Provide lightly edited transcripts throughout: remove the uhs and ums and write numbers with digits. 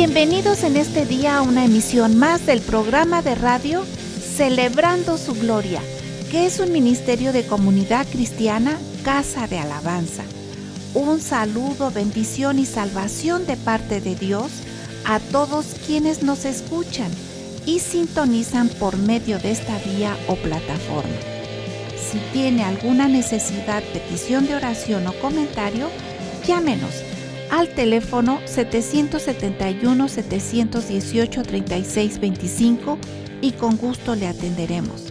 Bienvenidos en este día a una emisión más del programa de radio Celebrando su Gloria, que es un ministerio de comunidad cristiana, Casa de Alabanza. Un saludo, bendición y salvación de parte de Dios a todos quienes nos escuchan y sintonizan por medio de esta vía o plataforma. Si tiene alguna necesidad, petición de oración o comentario, llámenos al teléfono 771-718-3625 y con gusto le atenderemos.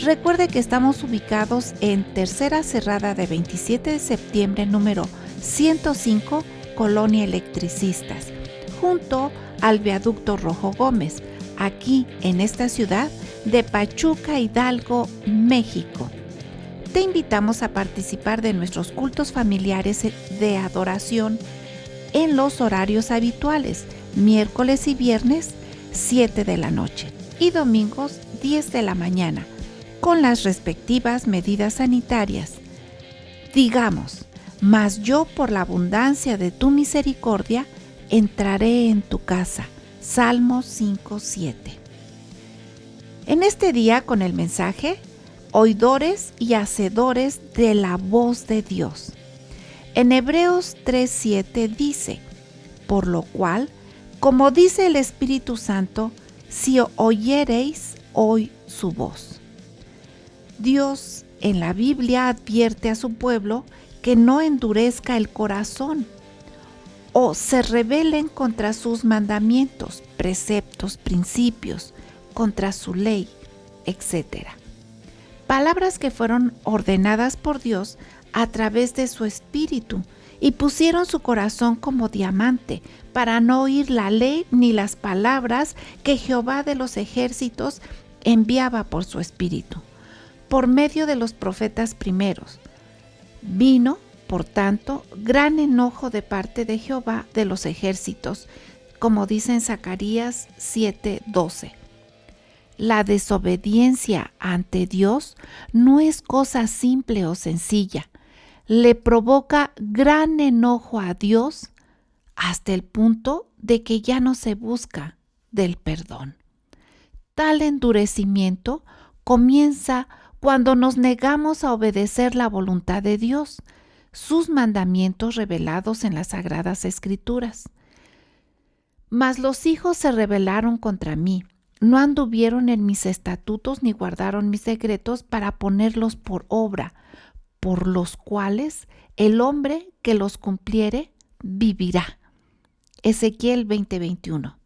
Recuerde que estamos ubicados en Tercera Cerrada de 27 de septiembre, número 105, Colonia Electricistas, junto al Viaducto Rojo Gómez, aquí en esta ciudad de Pachuca, Hidalgo, México. Te invitamos a participar de nuestros cultos familiares de adoración en los horarios habituales, miércoles y viernes 7 de la noche y domingos 10 de la mañana, con las respectivas medidas sanitarias. Digamos, mas yo por la abundancia de tu misericordia entraré en tu casa. Salmos 5:7. En este día con el mensaje, oidores y hacedores de la voz de Dios. En Hebreos 3:7 dice, por lo cual, como dice el Espíritu Santo, si oyereis hoy su voz. Dios en la Biblia advierte a su pueblo que no endurezca el corazón o se rebelen contra sus mandamientos, preceptos, principios, contra su ley, etc. Palabras que fueron ordenadas por Dios a través de su Espíritu y pusieron su corazón como diamante para no oír la ley ni las palabras que Jehová de los ejércitos enviaba por su Espíritu, por medio de los profetas primeros. Vino, por tanto, gran enojo de parte de Jehová de los ejércitos, como dice en Zacarías 7:12. La desobediencia ante Dios no es cosa simple o sencilla. Le provoca gran enojo a Dios hasta el punto de que ya no se busca del perdón. Tal endurecimiento comienza cuando nos negamos a obedecer la voluntad de Dios, sus mandamientos revelados en las Sagradas Escrituras. Mas los hijos se rebelaron contra mí, no anduvieron en mis estatutos ni guardaron mis decretos para ponerlos por obra, por los cuales el hombre que los cumpliere vivirá. Ezequiel 20:21.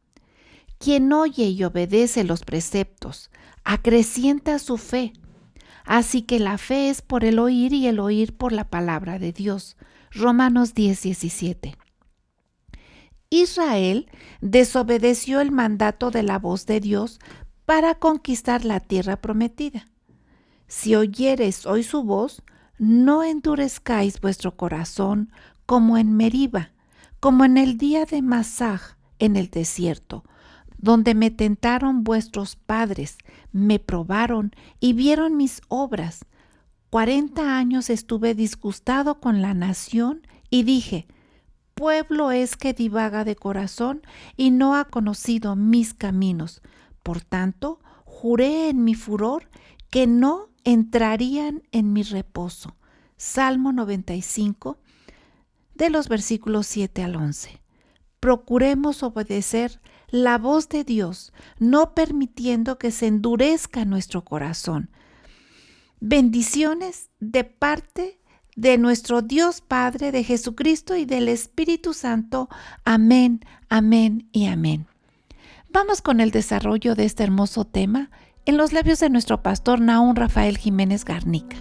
Quien oye y obedece los preceptos, acrecienta su fe. Así que la fe es por el oír y el oír por la palabra de Dios. Romanos 10:17. Israel desobedeció el mandato de la voz de Dios para conquistar la tierra prometida. Si oyereis hoy su voz, no endurezcáis vuestro corazón como en Meriba, como en el día de Masaj en el desierto, donde me tentaron vuestros padres, me probaron y vieron mis obras. 40 años estuve disgustado con la nación y dije, pueblo es que divaga de corazón y no ha conocido mis caminos. Por tanto, juré en mi furor que no entrarían en mi reposo. Salmo 95, de los versículos 7 al 11. Procuremos obedecer la voz de Dios, no permitiendo que se endurezca nuestro corazón. Bendiciones de parte de nuestro Dios Padre, de Jesucristo y del Espíritu Santo. Amén, amén y amén. Vamos con el desarrollo de este hermoso tema en los labios de nuestro pastor Nahum Rafael Jiménez Garnica.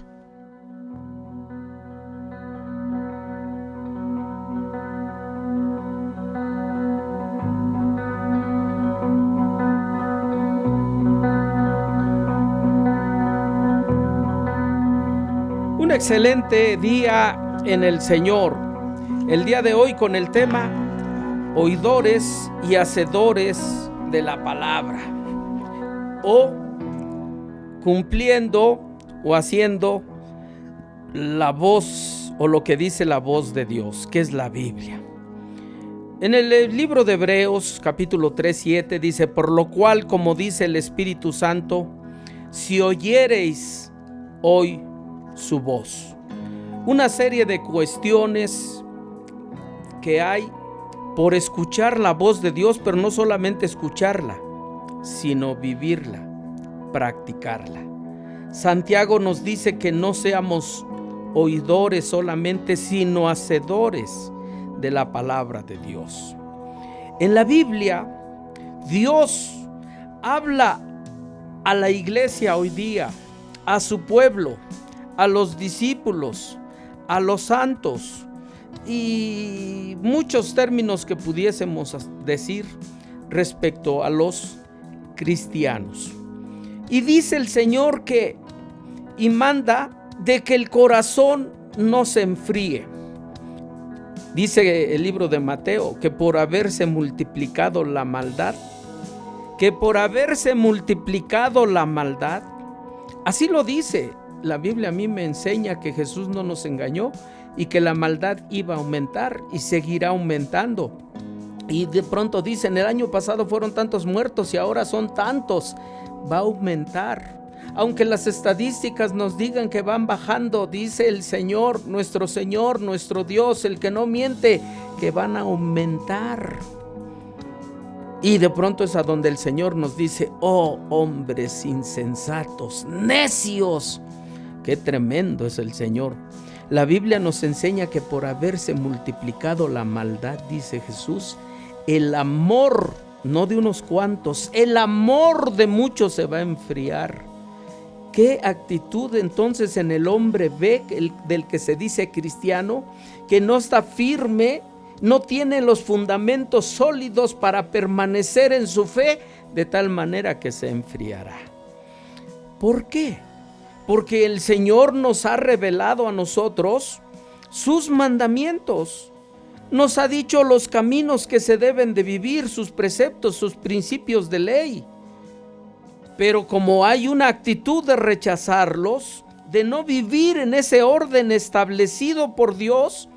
Un excelente día en el Señor. El día de hoy con el tema oidores y hacedores de la palabra, o cumpliendo o haciendo la voz o lo que dice la voz de Dios, que es la Biblia. En el libro de Hebreos, capítulo 3:7, dice: por lo cual, como dice el Espíritu Santo, si oyereis hoy su voz. Una serie de cuestiones que hay por escuchar la voz de Dios, pero no solamente escucharla, sino vivirla, practicarla. Santiago nos dice que no seamos oidores solamente, sino hacedores de la palabra de Dios. En la Biblia, Dios habla a la iglesia hoy día, a su pueblo, a los discípulos, a los santos y muchos términos que pudiésemos decir respecto a los cristianos. Y dice el Señor y manda de que el corazón no se enfríe. Dice el libro de Mateo que por haberse multiplicado la maldad, así lo dice. La Biblia a mí me enseña que Jesús no nos engañó y que la maldad iba a aumentar y seguirá aumentando. Y de pronto dicen: el año pasado fueron tantos muertos y ahora son tantos. Va a aumentar. Aunque las estadísticas nos digan que van bajando, dice el Señor, nuestro Dios, el que no miente, que van a aumentar. Y de pronto es a donde el Señor nos dice: oh hombres insensatos, necios. Qué tremendo es el Señor. La Biblia nos enseña que por haberse multiplicado la maldad, dice Jesús, el amor, no de unos cuantos, el amor de muchos se va a enfriar. ¿Qué actitud entonces en el hombre ve del que se dice cristiano, que no está firme, no tiene los fundamentos sólidos para permanecer en su fe, de tal manera que se enfriará? ¿Por qué? Porque el Señor nos ha revelado a nosotros sus mandamientos. Nos ha dicho los caminos que se deben de vivir, sus preceptos, sus principios de ley. Pero como hay una actitud de rechazarlos, de no vivir en ese orden establecido por Dios,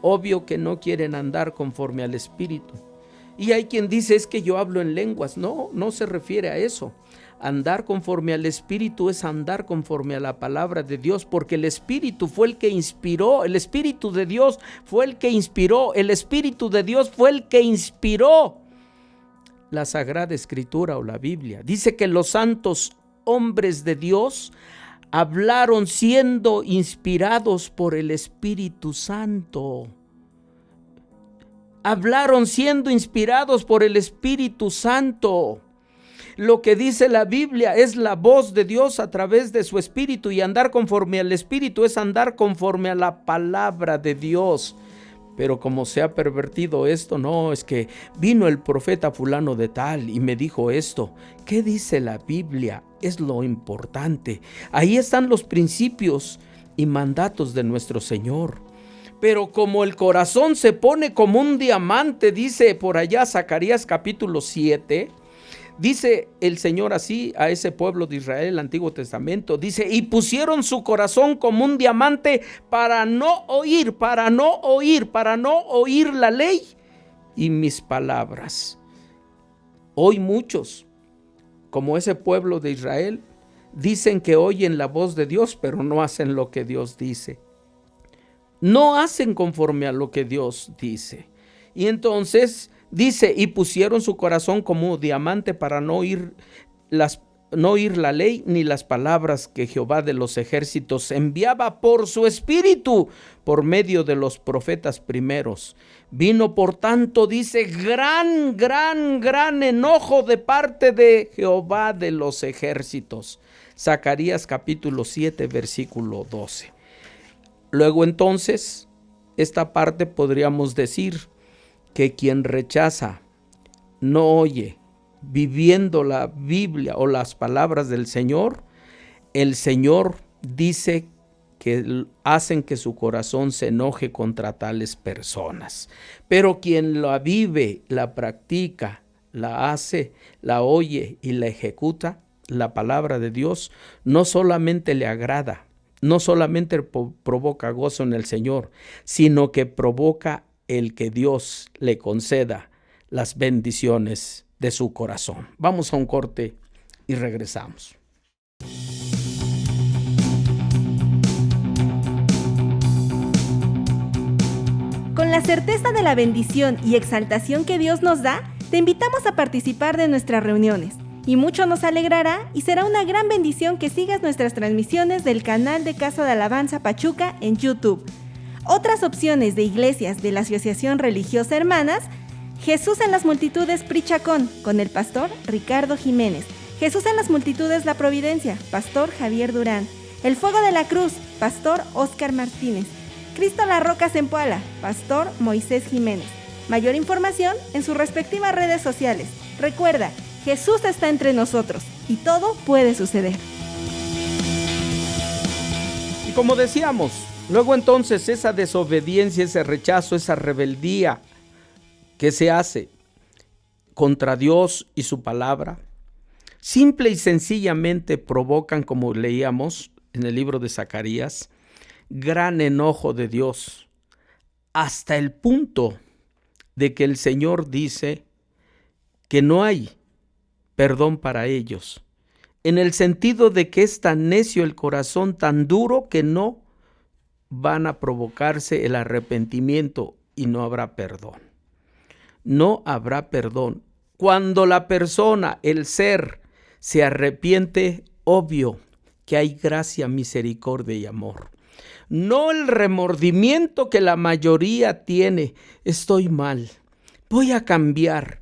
obvio que no quieren andar conforme al Espíritu. Y hay quien dice: es que yo hablo en lenguas. No, no se refiere a eso. Andar conforme al Espíritu es andar conforme a la palabra de Dios, porque el Espíritu fue el que inspiró, el Espíritu de Dios fue el que inspiró, el Espíritu de Dios fue el que inspiró la Sagrada Escritura o la Biblia. Dice que los santos hombres de Dios hablaron siendo inspirados por el Espíritu Santo. Hablaron siendo inspirados por el Espíritu Santo. Lo que dice la Biblia es la voz de Dios a través de su Espíritu, y andar conforme al Espíritu es andar conforme a la palabra de Dios. Pero como se ha pervertido esto, no, es que vino el profeta fulano de tal y me dijo esto. ¿Qué dice la Biblia? Es lo importante. Ahí están los principios y mandatos de nuestro Señor. Pero como el corazón se pone como un diamante, dice por allá Zacarías capítulo 7, dice el Señor así a ese pueblo de Israel, el Antiguo Testamento, dice: y pusieron su corazón como un diamante para no oír la ley y mis palabras. Hoy muchos, como ese pueblo de Israel, dicen que oyen la voz de Dios, pero no hacen lo que Dios dice. No hacen conforme a lo que Dios dice. Y entonces dice: y pusieron su corazón como diamante para no oír la ley ni las palabras que Jehová de los ejércitos enviaba por su Espíritu por medio de los profetas primeros. Vino por tanto, dice, gran enojo de parte de Jehová de los ejércitos. Zacarías capítulo 7 versículo 12. Luego entonces, esta parte podríamos decir que quien rechaza, no oye, viviendo la Biblia o las palabras del Señor, el Señor dice que hacen que su corazón se enoje contra tales personas. Pero quien la vive, la practica, la hace, la oye y la ejecuta, la palabra de Dios no solamente le agrada, no solamente provoca gozo en el Señor, sino que provoca el que Dios le conceda las bendiciones de su corazón. Vamos a un corte y regresamos. Con la certeza de la bendición y exaltación que Dios nos da, te invitamos a participar de nuestras reuniones. Y mucho nos alegrará y será una gran bendición que sigas nuestras transmisiones del canal de Casa de Alabanza Pachuca en YouTube. Otras opciones de iglesias de la Asociación Religiosa Hermanas: Jesús en las Multitudes Prichacón, con el pastor Ricardo Jiménez. Jesús en las Multitudes La Providencia, pastor Javier Durán. El Fuego de la Cruz, pastor Óscar Martínez. Cristo la Roca Zempoala, pastor Moisés Jiménez. Mayor información en sus respectivas redes sociales. Recuerda, Jesús está entre nosotros y todo puede suceder. Y como decíamos, luego entonces esa desobediencia, ese rechazo, esa rebeldía que se hace contra Dios y su palabra, simple y sencillamente provocan, como leíamos en el libro de Zacarías, gran enojo de Dios, hasta el punto de que el Señor dice que no hay perdón para ellos, en el sentido de que es tan necio el corazón, tan duro, que no van a provocarse el arrepentimiento y no habrá perdón. No habrá perdón. Cuando la persona, el ser, se arrepiente, obvio que hay gracia, misericordia y amor. No el remordimiento que la mayoría tiene. Estoy mal, voy a cambiar,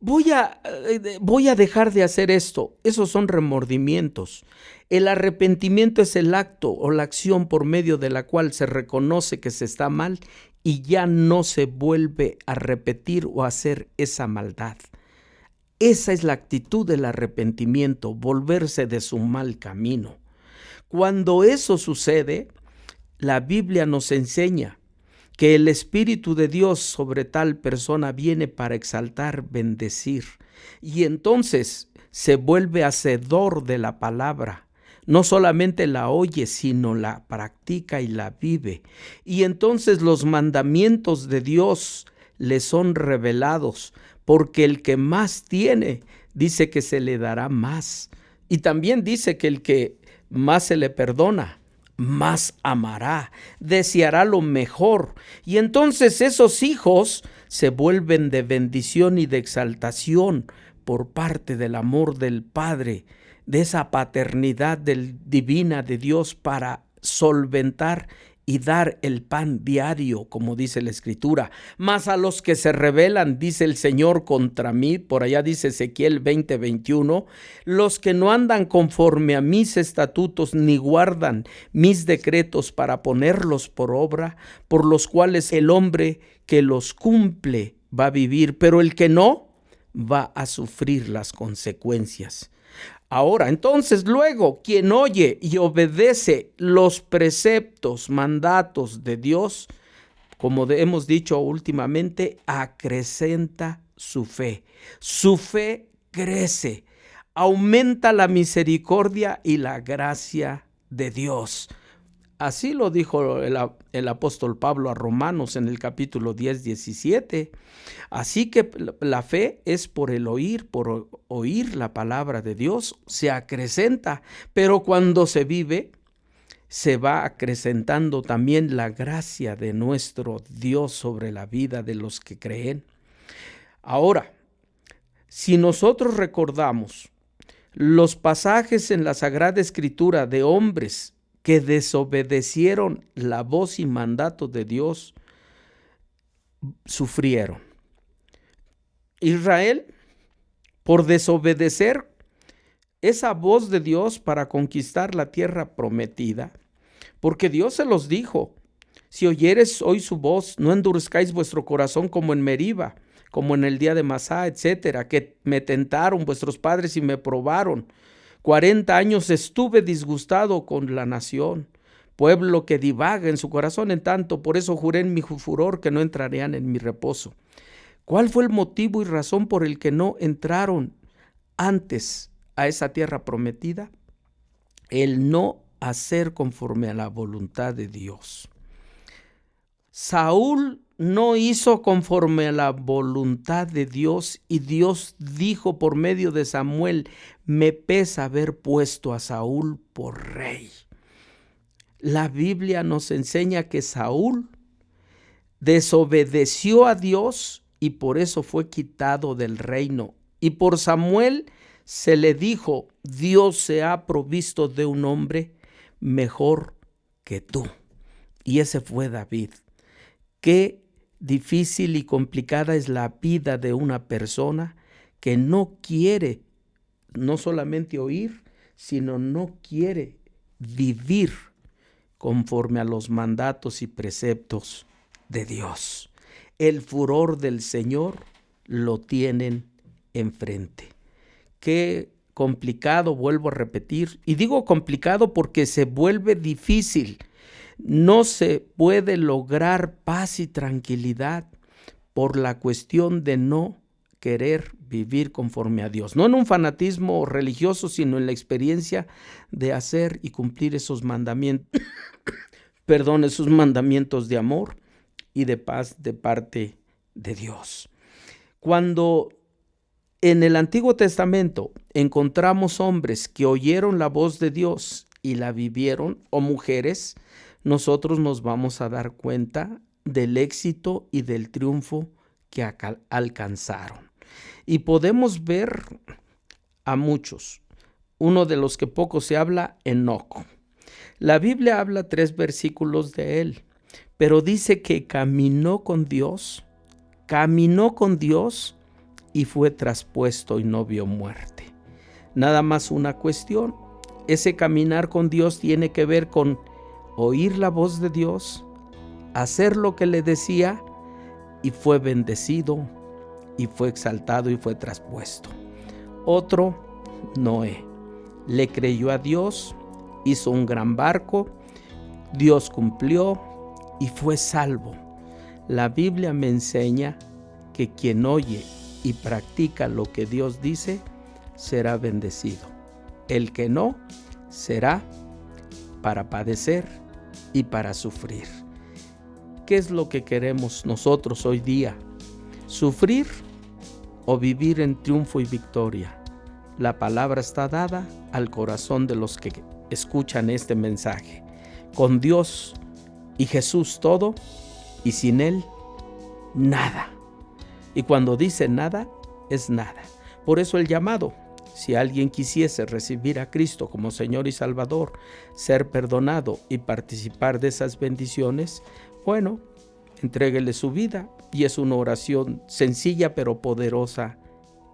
voy a dejar de hacer esto. Esos son remordimientos. El arrepentimiento es el acto o la acción por medio de la cual se reconoce que se está mal y ya no se vuelve a repetir o a hacer esa maldad. Esa es la actitud del arrepentimiento, volverse de su mal camino. Cuando eso sucede, la Biblia nos enseña que el Espíritu de Dios sobre tal persona viene para exaltar, bendecir, y entonces se vuelve hacedor de la palabra. No solamente la oye, sino la practica y la vive. Y entonces los mandamientos de Dios le son revelados, porque el que más tiene, dice que se le dará más. Y también dice que el que más se le perdona, más amará, deseará lo mejor. Y entonces esos hijos se vuelven de bendición y de exaltación por parte del amor del Padre, de esa paternidad divina de Dios para solventar y dar el pan diario, como dice la Escritura. Mas a los que se rebelan, dice el Señor, contra mí, por allá dice Ezequiel 20:21, los que no andan conforme a mis estatutos, ni guardan mis decretos para ponerlos por obra, por los cuales el hombre que los cumple va a vivir, pero el que no, va a sufrir las consecuencias. Ahora, entonces, luego, quien oye y obedece los preceptos, mandatos de Dios, como hemos dicho últimamente, acrecenta su fe. Su fe crece, aumenta la misericordia y la gracia de Dios. Así lo dijo el apóstol Pablo a Romanos en el capítulo 10:17. Así que la fe es por oír la palabra de Dios, se acrecenta, pero cuando se vive, se va acrecentando también la gracia de nuestro Dios sobre la vida de los que creen. Ahora, si nosotros recordamos los pasajes en la Sagrada Escritura de hombres que desobedecieron la voz y mandato de Dios, sufrieron. Israel, por desobedecer esa voz de Dios para conquistar la tierra prometida, porque Dios se los dijo: si oyeres hoy su voz, no endurezcáis vuestro corazón como en Meriba, como en el día de Masá, etcétera, que me tentaron vuestros padres y me probaron. 40 años estuve disgustado con la nación, pueblo que divaga en su corazón, en tanto, por eso juré en mi furor que no entrarían en mi reposo. ¿Cuál fue el motivo y razón por el que no entraron antes a esa tierra prometida? El no hacer conforme a la voluntad de Dios. Saúl no hizo conforme a la voluntad de Dios, y Dios dijo por medio de Samuel: me pesa haber puesto a Saúl por rey. La Biblia nos enseña que Saúl desobedeció a Dios y por eso fue quitado del reino. Y por Samuel se le dijo: Dios se ha provisto de un hombre mejor que tú. Y ese fue David. Qué difícil y complicada es la vida de una persona que no quiere no solamente oír, sino no quiere vivir conforme a los mandatos y preceptos de Dios. El furor del Señor lo tienen enfrente. Qué complicado, vuelvo a repetir, y digo complicado porque se vuelve difícil. No se puede lograr paz y tranquilidad por la cuestión de no querer vivir conforme a Dios. No en un fanatismo religioso, sino en la experiencia de hacer y cumplir esos mandamientos, esos mandamientos de amor y de paz de parte de Dios. Cuando en el Antiguo Testamento encontramos hombres que oyeron la voz de Dios y la vivieron, o mujeres, nosotros nos vamos a dar cuenta del éxito y del triunfo que alcanzaron. Y podemos ver a muchos. Uno de los que poco se habla, Enoc. La Biblia habla 3 versículos de él, pero dice que caminó con Dios y fue traspuesto y no vio muerte. Nada más una cuestión. Ese caminar con Dios tiene que ver con oír la voz de Dios, hacer lo que le decía, y fue bendecido, y fue exaltado, y fue traspuesto. Otro, Noé, le creyó a Dios, hizo un gran barco, Dios cumplió, y fue salvo. La Biblia me enseña que quien oye y practica lo que Dios dice, será bendecido. El que no, será para padecer y para sufrir. ¿Qué es lo que queremos nosotros hoy día? ¿Sufrir o vivir en triunfo y victoria? La palabra está dada al corazón de los que escuchan este mensaje. Con Dios y Jesús todo, y sin Él nada. Y cuando dice nada, es nada. Por eso el llamado. Si alguien quisiese recibir a Cristo como Señor y Salvador, ser perdonado y participar de esas bendiciones, bueno, entréguele su vida, y es una oración sencilla pero poderosa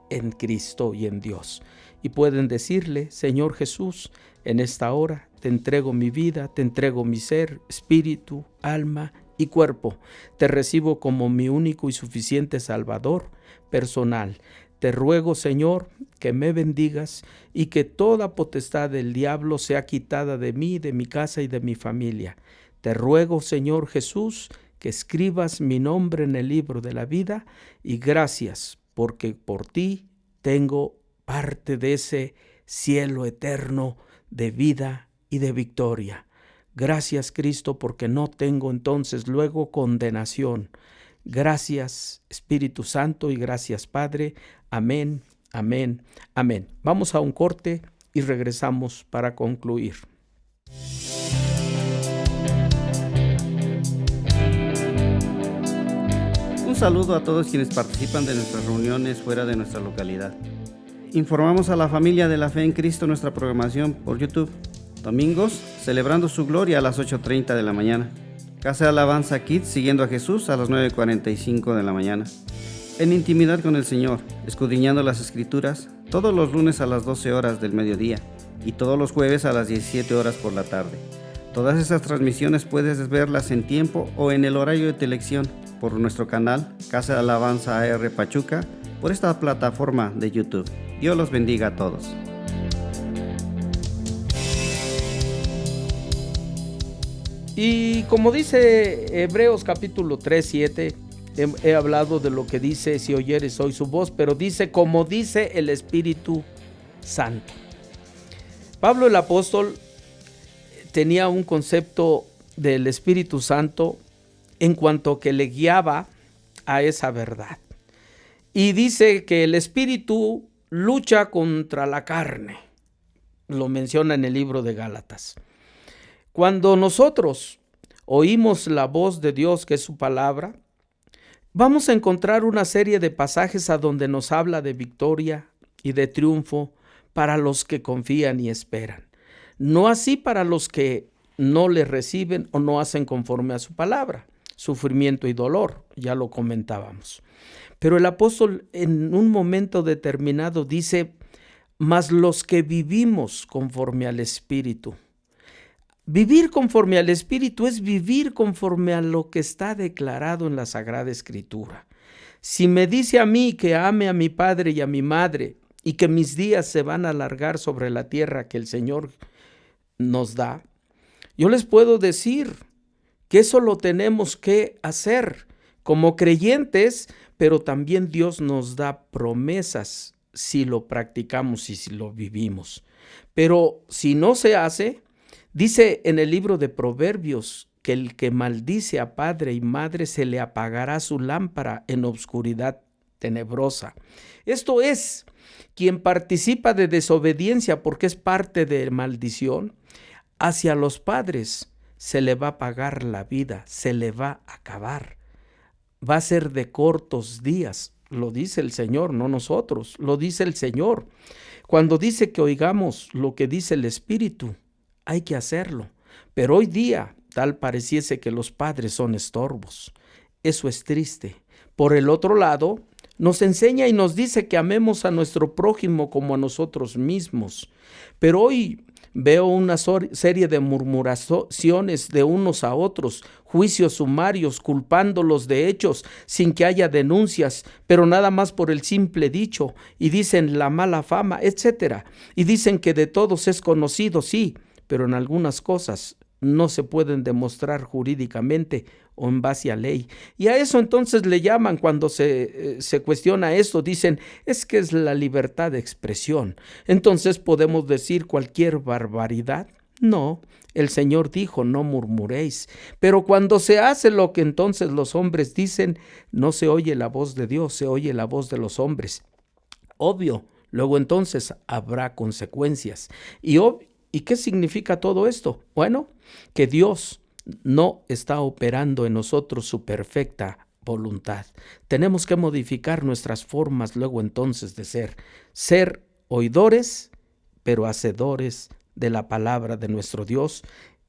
en Cristo y en Dios. Y pueden decirle: Señor Jesús, en esta hora te entrego mi vida, te entrego mi ser, espíritu, alma y cuerpo. Te recibo como mi único y suficiente Salvador personal. Te ruego, Señor, que me bendigas y que toda potestad del diablo sea quitada de mí, de mi casa y de mi familia. Te ruego, Señor Jesús, que escribas mi nombre en el libro de la vida, y gracias porque por ti tengo parte de ese cielo eterno de vida y de victoria. Gracias, Cristo, porque no tengo entonces luego condenación. Gracias, Espíritu Santo, y gracias, Padre. Amén, amén, amén. Vamos a un corte y regresamos para concluir. Un saludo a todos quienes participan de nuestras reuniones fuera de nuestra localidad. Informamos a la familia de la fe en Cristo nuestra programación por YouTube. Domingos, celebrando su gloria a las 8:30 de la mañana. Casa de Alabanza Kids, siguiendo a Jesús, a las 9:45 de la mañana. En intimidad con el Señor, escudriñando las Escrituras, todos los lunes a las 12 horas del mediodía y todos los jueves a las 17 horas por la tarde. Todas esas transmisiones puedes verlas en tiempo o en el horario de tu elección por nuestro canal Casa de Alabanza AR Pachuca, por esta plataforma de YouTube. Dios los bendiga a todos. Y como dice Hebreos capítulo 3:7, he hablado de lo que dice: si oyeres hoy su voz, pero dice como dice el Espíritu Santo. Pablo el apóstol tenía un concepto del Espíritu Santo en cuanto que le guiaba a esa verdad. Y dice que el espíritu lucha contra la carne. Lo menciona en el libro de Gálatas. Cuando nosotros oímos la voz de Dios, que es su palabra, vamos a encontrar una serie de pasajes a donde nos habla de victoria y de triunfo para los que confían y esperan. No así para los que no le reciben o no hacen conforme a su palabra. Sufrimiento y dolor, ya lo comentábamos. Pero el apóstol en un momento determinado dice, mas los que vivimos conforme al Espíritu. Vivir conforme al Espíritu es vivir conforme a lo que está declarado en la Sagrada Escritura. Si me dice a mí que ame a mi padre y a mi madre y que mis días se van a alargar sobre la tierra que el Señor nos da, yo les puedo decir que eso lo tenemos que hacer como creyentes, pero también Dios nos da promesas si lo practicamos y si lo vivimos. Pero si no se hace, dice en el libro de Proverbios que el que maldice a padre y madre se le apagará su lámpara en obscuridad tenebrosa. Esto es, quien participa de desobediencia porque es parte de maldición, hacia los padres se le va a apagar la vida, se le va a acabar. Va a ser de cortos días, lo dice el Señor, no nosotros, lo dice el Señor. Cuando dice que oigamos lo que dice el Espíritu, hay que hacerlo. Pero hoy día, tal pareciese que los padres son estorbos. Eso es triste. Por el otro lado, nos enseña y nos dice que amemos a nuestro prójimo como a nosotros mismos. Pero hoy veo una serie de murmuraciones de unos a otros, juicios sumarios, culpándolos de hechos sin que haya denuncias, pero nada más por el simple dicho, y dicen la mala fama, etc. Y dicen que de todos es conocido, sí, pero en algunas cosas no se pueden demostrar jurídicamente o en base a ley. Y a eso entonces le llaman, cuando se cuestiona esto, dicen, es que es la libertad de expresión. Entonces, ¿podemos decir cualquier barbaridad? No, el Señor dijo, no murmuréis. Pero cuando se hace lo que entonces los hombres dicen, no se oye la voz de Dios, se oye la voz de los hombres. Obvio, luego entonces habrá consecuencias. ¿Y qué significa todo esto? Bueno, que Dios no está operando en nosotros su perfecta voluntad. Tenemos que modificar nuestras formas luego entonces de ser oidores, pero hacedores de la palabra de nuestro Dios,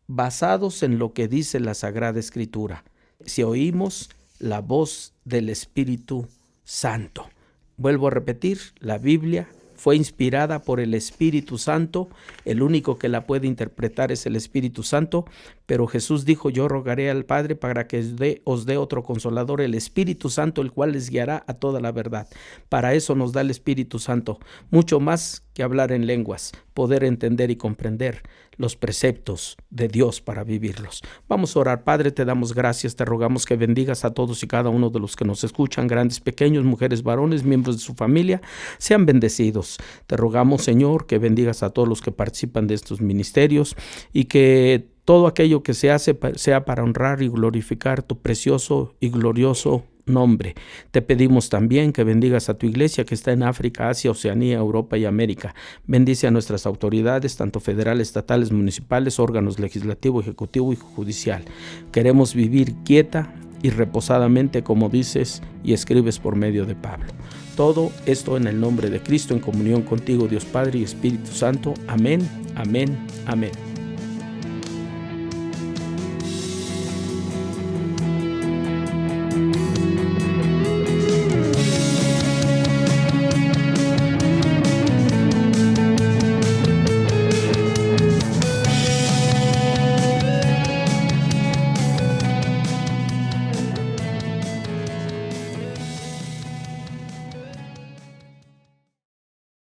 basados en lo que dice la Sagrada Escritura. Si oímos la voz del Espíritu Santo. Vuelvo a repetir, la Biblia fue inspirada por el Espíritu Santo, el único que la puede interpretar es el Espíritu Santo, pero Jesús dijo, yo rogaré al Padre para que os dé otro consolador, el Espíritu Santo, el cual les guiará a toda la verdad. Para eso nos da el Espíritu Santo, mucho más que hablar en lenguas, poder entender y comprender los preceptos de Dios para vivirlos. Vamos a orar. Padre, te damos gracias, te rogamos que bendigas a todos y cada uno de los que nos escuchan, grandes, pequeños, mujeres, varones, miembros de su familia, sean bendecidos. Te rogamos, Señor, que bendigas a todos los que participan de estos ministerios y que todo aquello que se hace sea para honrar y glorificar tu precioso y glorioso nombre. Te pedimos también que bendigas a tu iglesia que está en África, Asia, Oceanía, Europa y América. Bendice a nuestras autoridades, tanto federales, estatales, municipales, órganos legislativo, ejecutivo y judicial. Queremos vivir quieta y reposadamente, como dices y escribes por medio de Pablo. Todo esto en el nombre de Cristo, en comunión contigo, Dios Padre y Espíritu Santo. Amén, amén, amén.